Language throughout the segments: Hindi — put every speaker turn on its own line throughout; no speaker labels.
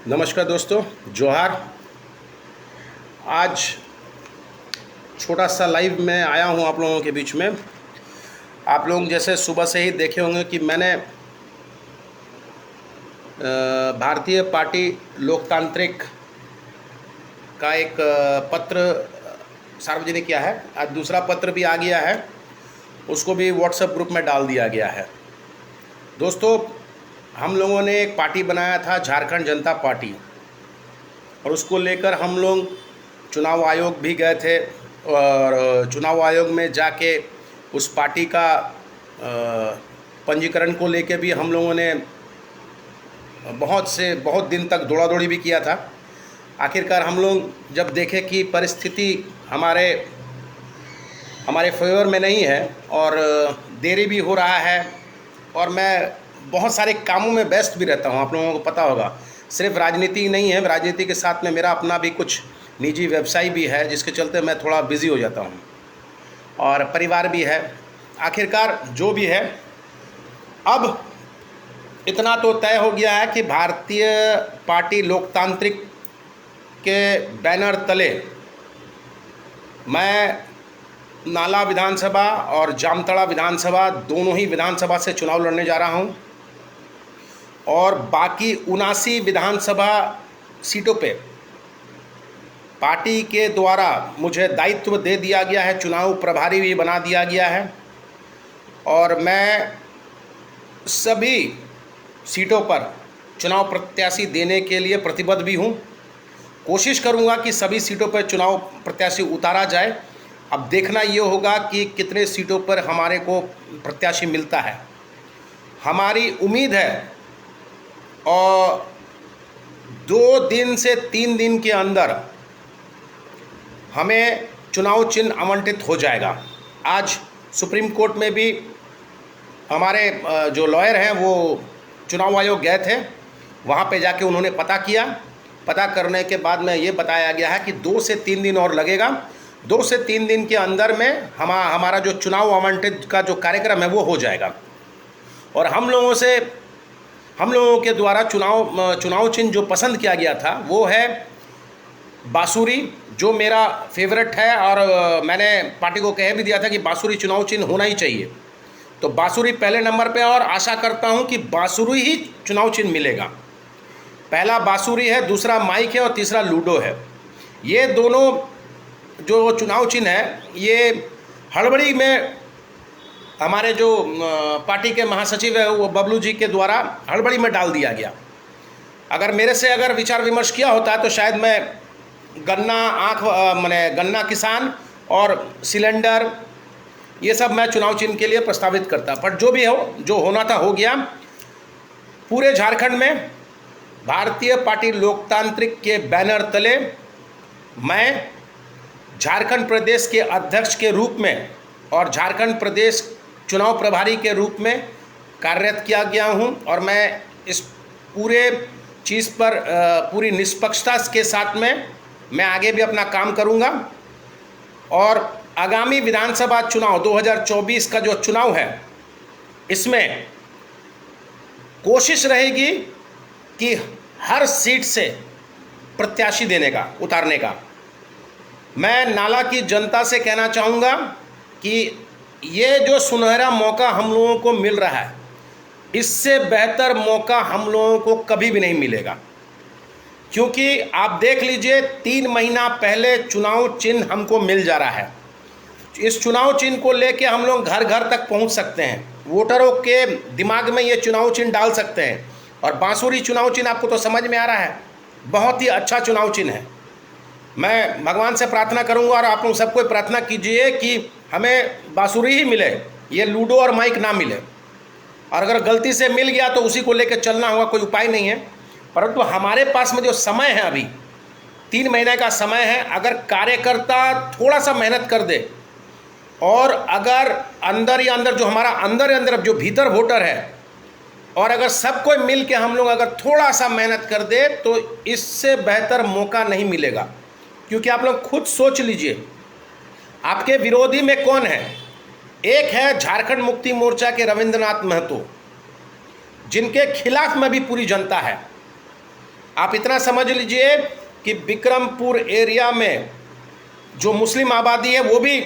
नमस्कार दोस्तों, जोहार। आज छोटा सा लाइव में आया हूं आप लोगों के बीच में। आप लोग जैसे सुबह से ही देखे होंगे कि मैंने भारतीय पार्टी लोकतांत्रिक का एक पत्र सार्वजनिक किया है। आज दूसरा पत्र भी आ गया है, उसको भी व्हाट्सएप ग्रुप में डाल दिया गया है। दोस्तों, हम लोगों ने एक पार्टी बनाया था, झारखंड जनता पार्टी, और उसको लेकर हम लोग चुनाव आयोग भी गए थे। और चुनाव आयोग में जाके उस पार्टी का पंजीकरण को लेके भी हम लोगों ने बहुत दिन तक दौड़ा दौड़ी भी किया था। आखिरकार हम लोग जब देखे कि परिस्थिति हमारे फेवर में नहीं है और देरी भी हो रहा है, और मैं बहुत सारे कामों में व्यस्त भी रहता हूं, आप लोगों को पता होगा। सिर्फ राजनीति ही नहीं है, राजनीति के साथ में मेरा अपना भी कुछ निजी व्यवसाय भी है, जिसके चलते मैं थोड़ा बिजी हो जाता हूं, और परिवार भी है। आखिरकार जो भी है, अब इतना तो तय हो गया है कि भारतीय पार्टी लोकतांत्रिक के बैनर तले मैं नाला विधानसभा और जामताड़ा विधानसभा दोनों ही विधानसभा से चुनाव लड़ने जा रहा हूं, और बाकी 79 विधानसभा सीटों पे पार्टी के द्वारा मुझे दायित्व दे दिया गया है, चुनाव प्रभारी भी बना दिया गया है, और मैं सभी सीटों पर चुनाव प्रत्याशी देने के लिए प्रतिबद्ध भी हूं। कोशिश करूंगा कि सभी सीटों पर चुनाव प्रत्याशी उतारा जाए। अब देखना ये होगा कि कितने सीटों पर हमारे को प्रत्याशी मिलता है। हमारी उम्मीद है और 2 दिन से 3 दिन के अंदर हमें चुनाव चिन्ह आवंटित हो जाएगा। आज सुप्रीम कोर्ट में भी हमारे जो लॉयर हैं वो चुनाव आयोग गए थे, वहाँ पे जाके उन्होंने पता किया। पता करने के बाद में ये बताया गया है कि 2 से 3 दिन और लगेगा। 2 से 3 दिन के अंदर में हमारा जो चुनाव आवंटित का जो कार्यक्रम है वो हो जाएगा, और हम लोगों के द्वारा चुनाव चिन्ह जो पसंद किया गया था वो है बांसुरी, जो मेरा फेवरेट है, और मैंने पार्टी को कह भी दिया था कि बांसुरी चुनाव चिन्ह होना ही चाहिए। तो बांसुरी पहले नंबर पे, और आशा करता हूं कि बांसुरी ही चुनाव चिन्ह मिलेगा। पहला बांसुरी है, दूसरा माइक है, और तीसरा लूडो है। ये दोनों जो चुनाव चिन्ह है ये हड़बड़ी में हमारे जो पार्टी के महासचिव है वो बबलू जी के द्वारा हड़बड़ी में डाल दिया गया। अगर मेरे से विचार विमर्श किया होता तो शायद मैं गन्ना किसान और सिलेंडर ये सब मैं चुनाव चिन्ह के लिए प्रस्तावित करता। पर जो भी हो, जो होना था हो गया। पूरे झारखंड में भारतीय पार्टी लोकतांत्रिक के बैनर तले मैं झारखंड प्रदेश के अध्यक्ष के रूप में और झारखंड प्रदेश चुनाव प्रभारी के रूप में कार्यरत किया गया हूं, और मैं इस पूरे चीज़ पर पूरी निष्पक्षता के साथ में मैं आगे भी अपना काम करूंगा। और आगामी विधानसभा चुनाव 2024 का जो चुनाव है, इसमें कोशिश रहेगी कि हर सीट से प्रत्याशी उतारने का। मैं नाला की जनता से कहना चाहूँगा कि ये जो सुनहरा मौका हम लोगों को मिल रहा है, इससे बेहतर मौका हम लोगों को कभी भी नहीं मिलेगा। क्योंकि आप देख लीजिए, 3 महीना पहले चुनाव चिन्ह हमको मिल जा रहा है। इस चुनाव चिन्ह को लेके हम लोग घर घर तक पहुंच सकते हैं, वोटरों के दिमाग में ये चुनाव चिन्ह डाल सकते हैं। और बांसुरी चुनाव चिन्ह आपको तो समझ में आ रहा है, बहुत ही अच्छा चुनाव चिन्ह है। मैं भगवान से प्रार्थना करूंगा, और आप लोग सबको प्रार्थना कीजिए कि हमें बांसुरी ही मिले, ये लूडो और माइक ना मिले। और अगर गलती से मिल गया तो उसी को लेकर चलना होगा, कोई उपाय नहीं है। परंतु हमारे पास में जो समय है, अभी 3 महीने का समय है, अगर कार्यकर्ता थोड़ा सा मेहनत कर दे, और अगर अंदर ही अंदर जो हमारा अंदर जो भीतर वोटर है, और अगर सब कोई मिल के हम लोग अगर थोड़ा सा मेहनत कर दे, तो इससे बेहतर मौका नहीं मिलेगा। क्योंकि आप लोग खुद सोच लीजिए, आपके विरोधी में कौन है? एक है झारखंड मुक्ति मोर्चा के रविंद्रनाथ महतो, जिनके खिलाफ में भी पूरी जनता है। आप इतना समझ लीजिए कि बिक्रमपुर एरिया में जो मुस्लिम आबादी है वो भी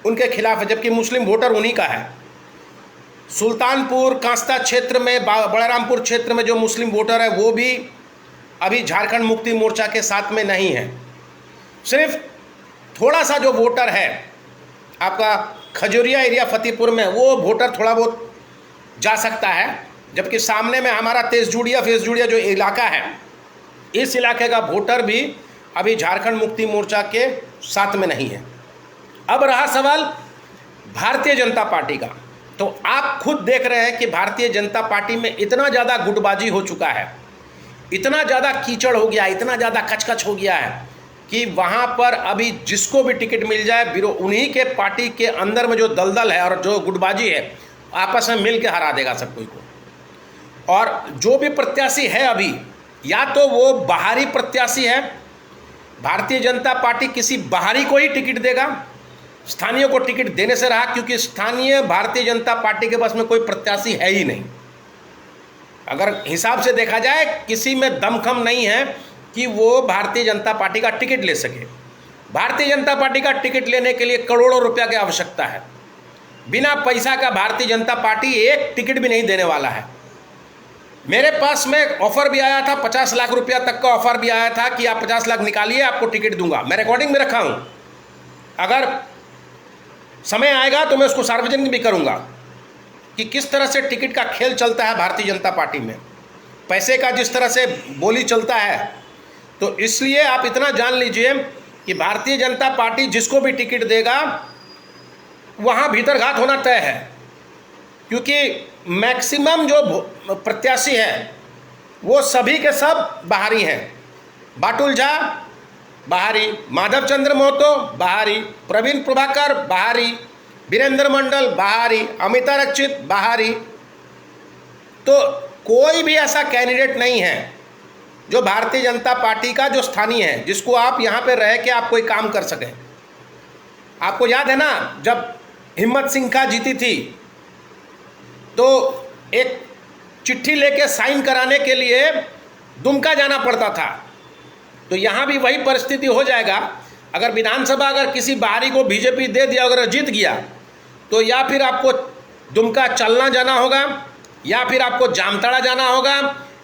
उनके खिलाफ है, जबकि मुस्लिम वोटर उन्हीं का है। सुल्तानपुर कांस्ता क्षेत्र में, बलरामपुर क्षेत्र में जो मुस्लिम वोटर है वो भी अभी झारखंड मुक्ति मोर्चा के साथ में नहीं है। सिर्फ थोड़ा सा जो वोटर है आपका खजूरिया एरिया फतेहपुर में, वो वोटर थोड़ा बहुत जा सकता है, जबकि सामने में हमारा तेजजुड़िया फेसजुड़िया जो इलाका है, इस इलाके का वोटर भी अभी झारखंड मुक्ति मोर्चा के साथ में नहीं है। अब रहा सवाल भारतीय जनता पार्टी का, तो आप खुद देख रहे हैं कि भारतीय जनता पार्टी में इतना ज़्यादा गुटबाजी हो चुका है, इतना ज़्यादा कीचड़ हो गया, इतना ज़्यादा कचकच हो गया है कि वहाँ पर अभी जिसको भी टिकट मिल जाए, उन्हीं के पार्टी के अंदर में जो दलदल है और जो गुटबाजी है, आपस में मिल के हरा देगा सब कोई को। और जो भी प्रत्याशी है अभी, या तो वो बाहरी प्रत्याशी है, भारतीय जनता पार्टी किसी बाहरी को ही टिकट देगा, स्थानीय को टिकट देने से रहा, क्योंकि स्थानीय भारतीय जनता पार्टी के पास में कोई प्रत्याशी है ही नहीं। अगर हिसाब से देखा जाए, किसी में दमखम नहीं है कि वो भारतीय जनता पार्टी का टिकट ले सके। भारतीय जनता पार्टी का टिकट लेने के लिए करोड़ों रुपया की आवश्यकता है। बिना पैसा का भारतीय जनता पार्टी एक टिकट भी नहीं देने वाला है। मेरे पास में ऑफर भी आया था, 50 लाख रुपया तक का ऑफर भी आया था कि आप 50 लाख निकालिए, आपको टिकट दूंगा। मैं रिकॉर्डिंग में रखा हूं, अगर समय आएगा तो मैं उसको सार्वजनिक भी करूंगा कि किस तरह से टिकट का खेल चलता है भारतीय जनता पार्टी में, पैसे का जिस तरह से बोली चलता है। तो इसलिए आप इतना जान लीजिए कि भारतीय जनता पार्टी जिसको भी टिकट देगा वहाँ भीतर घात होना तय है, क्योंकि मैक्सिमम जो प्रत्याशी हैं वो सभी के सब बाहरी हैं। बाटुल झा बाहरी, माधव चंद्र महतो बाहरी, प्रवीण प्रभाकर बाहरी, वीरेंद्र मंडल बाहरी, अमिता रक्षित बाहरी। तो कोई भी ऐसा कैंडिडेट नहीं है जो भारतीय जनता पार्टी का जो स्थानीय है, जिसको आप यहाँ पे रह के आप कोई काम कर सकें। आपको याद है ना, जब हिम्मत सिंह जीती थी तो एक चिट्ठी लेके साइन कराने के लिए दुमका जाना पड़ता था। तो यहाँ भी वही परिस्थिति हो जाएगा। अगर विधानसभा अगर किसी बाहरी को बीजेपी दे दिया, अगर जीत गया, तो या फिर आपको दुमका चलना जाना होगा, या फिर आपको जामताड़ा जाना होगा,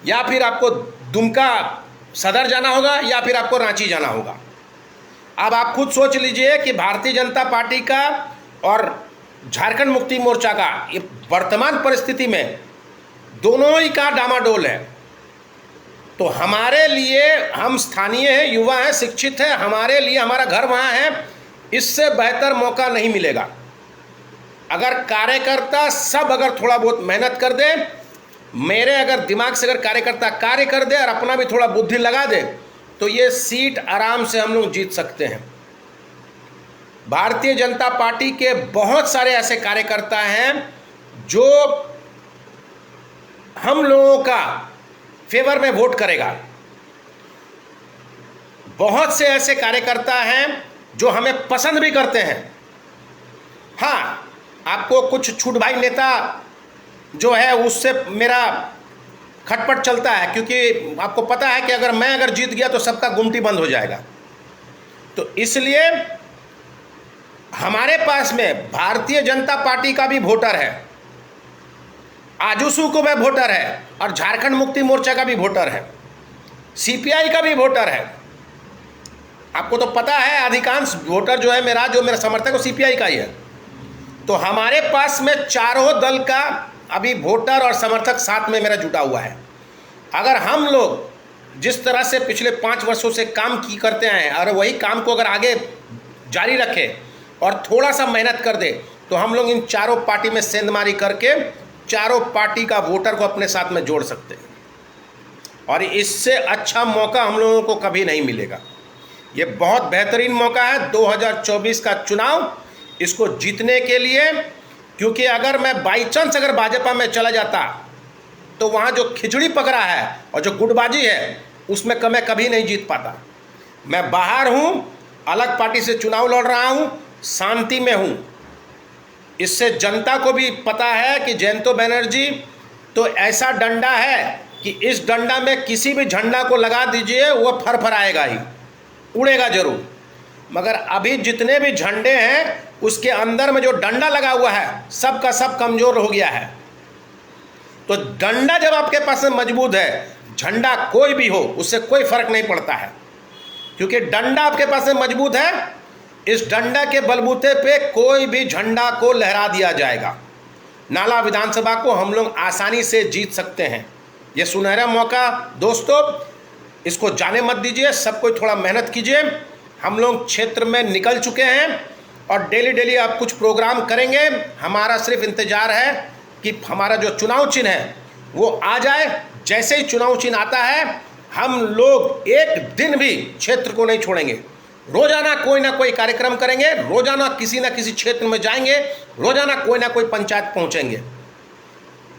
या फिर आपको दुमका सदर जाना होगा, या फिर आपको रांची जाना होगा। अब आप खुद सोच लीजिए कि भारतीय जनता पार्टी का और झारखंड मुक्ति मोर्चा का ये वर्तमान परिस्थिति में दोनों ही का डामाडोल है। तो हमारे लिए, हम स्थानीय हैं, युवा हैं, शिक्षित हैं, हमारे लिए हमारा घर वहाँ है, इससे बेहतर मौका नहीं मिलेगा। अगर कार्यकर्ता सब अगर थोड़ा बहुत मेहनत कर दे, मेरे अगर दिमाग से अगर कार्यकर्ता कार्य कर दे और अपना भी थोड़ा बुद्धि लगा दे, तो ये सीट आराम से हम लोग जीत सकते हैं। भारतीय जनता पार्टी के बहुत सारे ऐसे कार्यकर्ता हैं जो हम लोगों का फेवर में वोट करेगा। बहुत से ऐसे कार्यकर्ता हैं जो हमें पसंद भी करते हैं। हाँ, आपको कुछ छूट भाई नेता जो है उससे मेरा खटपट चलता है, क्योंकि आपको पता है कि अगर मैं जीत गया तो सबका गुमटी बंद हो जाएगा। तो इसलिए हमारे पास में भारतीय जनता पार्टी का भी वोटर है, आजूसू को भी वोटर है, और झारखंड मुक्ति मोर्चा का भी वोटर है, सीपीआई का भी वोटर है। आपको तो पता है अधिकांश वोटर जो है मेरा समर्थक वो सीपीआई का ही है। तो हमारे पास में चारों दल का अभी वोटर और समर्थक साथ में मेरा जुटा हुआ है। अगर हम लोग जिस तरह से पिछले 5 वर्षों से काम करते हैं और वही काम को अगर आगे जारी रखें और थोड़ा सा मेहनत कर दे, तो हम लोग इन चारों पार्टी में सेंधमारी करके चारों पार्टी का वोटर को अपने साथ में जोड़ सकते हैं। और इससे अच्छा मौका हम लोगों को कभी नहीं मिलेगा। ये बहुत बेहतरीन मौका है 2024 का चुनाव, इसको जीतने के लिए। क्योंकि अगर मैं बाई चांस अगर भाजपा में चला जाता तो वहाँ जो खिचड़ी पकड़ा है और जो गुटबाजी है उसमें मैं कभी नहीं जीत पाता। मैं बाहर हूँ, अलग पार्टी से चुनाव लड़ रहा हूँ, शांति में हूँ। इससे जनता को भी पता है कि जयंतो बनर्जी तो ऐसा डंडा है कि इस डंडा में किसी भी झंडा को लगा दीजिए, वो फरफराएगा ही, उड़ेगा जरूर। मगर अभी जितने भी झंडे हैं उसके अंदर में जो डंडा लगा हुआ है सब का सब कमज़ोर हो गया है। तो डंडा जब आपके पास में मजबूत है, झंडा कोई भी हो उससे कोई फर्क नहीं पड़ता है, क्योंकि डंडा आपके पास में मजबूत है। इस डंडा के बलबूते पे कोई भी झंडा को लहरा दिया जाएगा। नाला विधानसभा को हम लोग आसानी से जीत सकते हैं। ये सुनहरा मौका दोस्तों, इसको जाने मत दीजिए। सब कोई थोड़ा मेहनत कीजिए। हम लोग क्षेत्र में निकल चुके हैं और डेली डेली आप कुछ प्रोग्राम करेंगे। हमारा सिर्फ इंतज़ार है कि हमारा जो चुनाव चिन्ह है वो आ जाए। जैसे ही चुनाव चिन्ह आता है हम लोग एक दिन भी क्षेत्र को नहीं छोड़ेंगे। रोजाना कोई ना कोई कार्यक्रम करेंगे, रोजाना किसी ना किसी क्षेत्र में जाएंगे, रोजाना कोई ना कोई पंचायत पहुंचेंगे।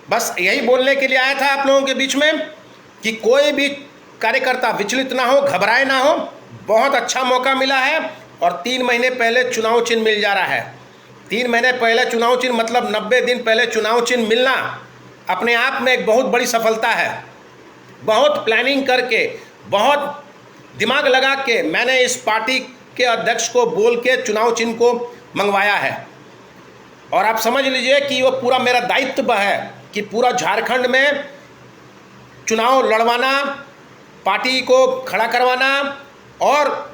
बस यही बोलने के लिए आया था आप लोगों के बीच में कि कोई भी कार्यकर्ता विचलित ना हो, घबराए ना हो। बहुत अच्छा मौका मिला है और 3 महीने पहले चुनाव चिन्ह मिल जा रहा है। 3 महीने पहले चुनाव चिन्ह मतलब 90 दिन पहले चुनाव चिन्ह मिलना अपने आप में एक बहुत बड़ी सफलता है। बहुत प्लानिंग करके, बहुत दिमाग लगा के मैंने इस पार्टी के अध्यक्ष को बोल के चुनाव चिन्ह को मंगवाया है। और आप समझ लीजिए कि वो पूरा मेरा दायित्व है कि पूरा झारखंड में चुनाव लड़वाना, पार्टी को खड़ा करवाना और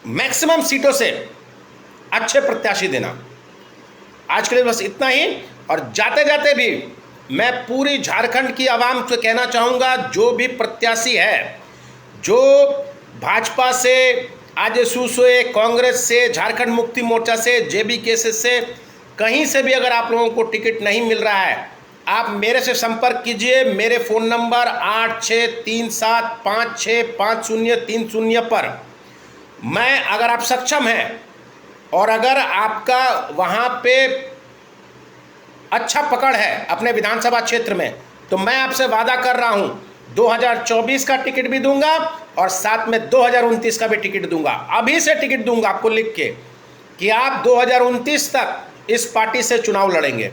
मैक्सिमम सीटों से अच्छे प्रत्याशी देना। आज के लिए बस इतना ही। और जाते जाते भी मैं पूरी झारखंड की आवाम से कहना चाहूँगा, जो भी प्रत्याशी है, जो भाजपा से, आजसू से, कांग्रेस से, झारखंड मुक्ति मोर्चा से, JBK से, कहीं से भी अगर आप लोगों को टिकट नहीं मिल रहा है, आप मेरे से संपर्क कीजिए। मेरे फ़ोन नंबर 8637565030 पर। मैं, अगर आप सक्षम हैं और अगर आपका वहाँ पे अच्छा पकड़ है अपने विधानसभा क्षेत्र में, तो मैं आपसे वादा कर रहा हूँ 2024 का टिकट भी दूंगा और साथ में 2029 का भी टिकट दूंगा। अभी से टिकट दूंगा आपको लिख के कि आप 2029 तक इस पार्टी से चुनाव लड़ेंगे।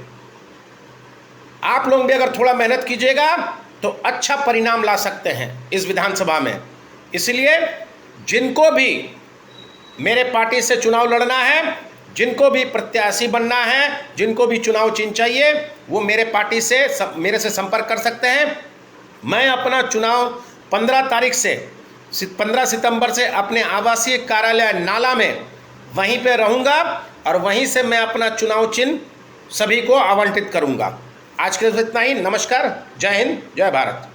आप लोग भी अगर थोड़ा मेहनत कीजिएगा तो अच्छा परिणाम ला सकते हैं इस विधानसभा में। इसलिए जिनको भी मेरे पार्टी से चुनाव लड़ना है, जिनको भी प्रत्याशी बनना है, जिनको भी चुनाव चिन्ह चाहिए, वो मेरे पार्टी से मेरे से संपर्क कर सकते हैं। मैं अपना चुनाव 15 सितंबर से अपने आवासीय कार्यालय नाला में वहीं पे रहूँगा और वहीं से मैं अपना चुनाव चिन्ह सभी को आवंटित करूँगा। आज के लिए इतना ही। नमस्कार, जय हिंद, जय भारत।